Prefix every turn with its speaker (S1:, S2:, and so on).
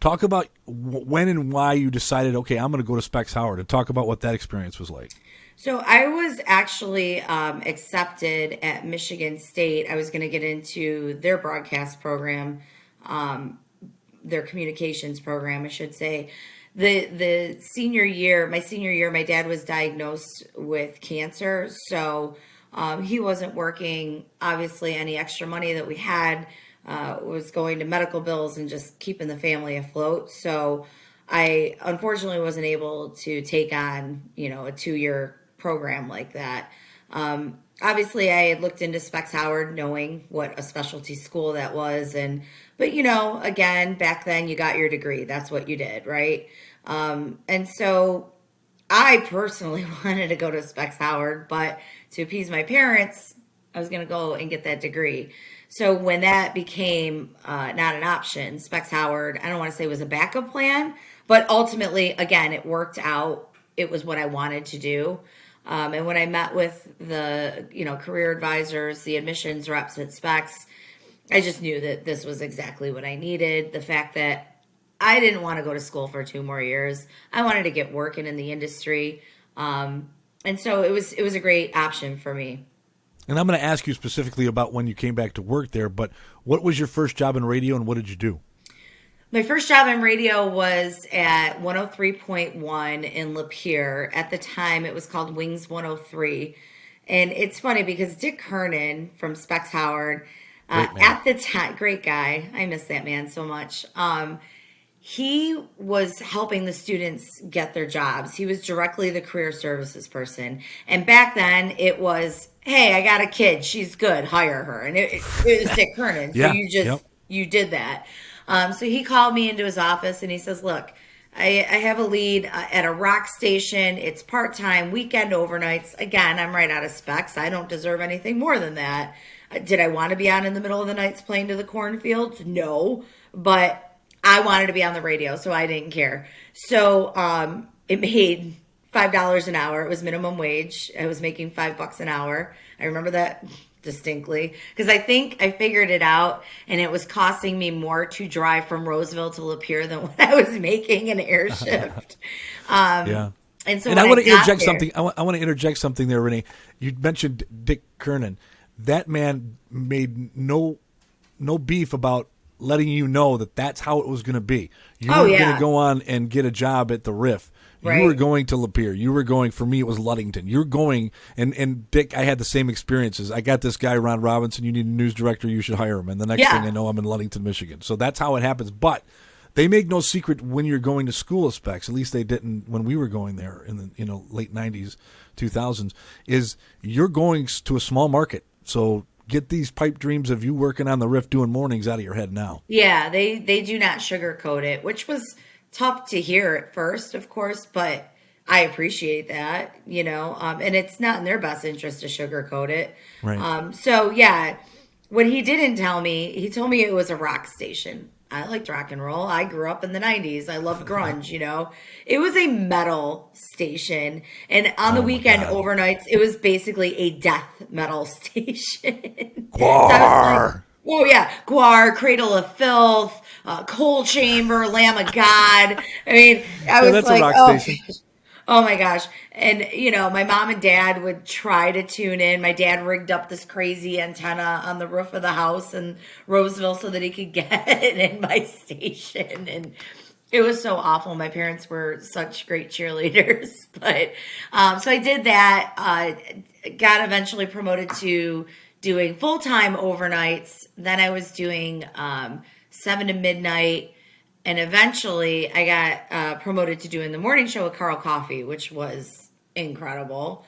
S1: Talk about when and why you decided, okay, I'm going to go to Specs Howard, and talk about what that experience was like.
S2: So I was actually accepted at Michigan State. I was going to get into their broadcast program, their communications program, I should say. The senior year, my dad was diagnosed with cancer, so he wasn't working. Obviously, any extra money that we had was going to medical bills and just keeping the family afloat. So I unfortunately wasn't able to take on, a 2-year program like that. Obviously, I had looked into Specs Howard, knowing what a specialty school that was, but again, back then you got your degree. That's what you did, right? And so I personally wanted to go to Specs Howard, but to appease my parents, I was going to go and get that degree. So when that became not an option, Specs Howard, I don't want to say was a backup plan, but ultimately, again, it worked out. It was what I wanted to do. And when I met with the, career advisors, the admissions reps at Specs, I just knew that this was exactly what I needed. The fact that I didn't want to go to school for 2 more years. I wanted to get working in the industry. And so it was a great option for me.
S1: And I'm going to ask you specifically about when you came back to work there, but what was your first job in radio and what did you do?
S2: My first job in radio was at 103.1 in Lapeer. At the time, it was called Wings 103. And it's funny because Dick Kernan from Specs Howard, at the time, great guy. I miss that man so much. He was helping the students get their jobs. He was directly the career services person. And back then, it was, hey, I got a kid. She's good. Hire her. And it was Dick Kernan. So you did that. So he called me into his office and he says, look, I have a lead at a rock station. It's part-time, weekend overnights. Again, I'm right out of Specs. I don't deserve anything more than that. Did I want to be on in the middle of the nights playing to the cornfields? No, but I wanted to be on the radio, so I didn't care. So it made $5 an hour. It was minimum wage. I was making $5 an hour. I remember that distinctly because I think I figured it out, and it was costing me more to drive from Roseville to Lapeer than what I was making an air shift. And so
S1: I want to interject something. I want to interject something there, Renee. You mentioned Dick Kernan. That man made no beef about letting you know that that's how it was going to be. You weren't going to go on and get a job at the Riff. Right. You were going to Lapeer. You were going, for me, it was Ludington. You're going, and Dick, I had the same experiences. I got this guy, Ron Robinson, you need a news director, you should hire him. And the next thing I know, I'm in Ludington, Michigan. So that's how it happens. But they make no secret when you're going to school at Specs, at least they didn't when we were going there in the late 90s, 2000s, is you're going to a small market. So get these pipe dreams of you working on the Riff doing mornings out of your head now.
S2: Yeah, they do not sugarcoat it, which was tough to hear at first, of course, but I appreciate that, and it's not in their best interest to sugarcoat it.
S1: Right.
S2: So yeah, what he didn't tell me, he told me it was a rock station. I liked rock and roll. I grew up in the 90s. I loved grunge, It was a metal station. And on the weekend overnights, it was basically a death metal station.
S1: Gwar!
S2: Oh, yeah. Gwar, Cradle of Filth, Coal Chamber, Lamb of God. I mean, I was
S1: that's
S2: like,
S1: a rock station.
S2: Oh my gosh. And, my mom and dad would try to tune in. My dad rigged up this crazy antenna on the roof of the house in Roseville so that he could get in my station. And it was so awful. My parents were such great cheerleaders. But so I did that, got eventually promoted to doing full-time overnights. Then I was doing 7 to midnight. And eventually I got promoted to doing the morning show with Carl Coffey, which was incredible.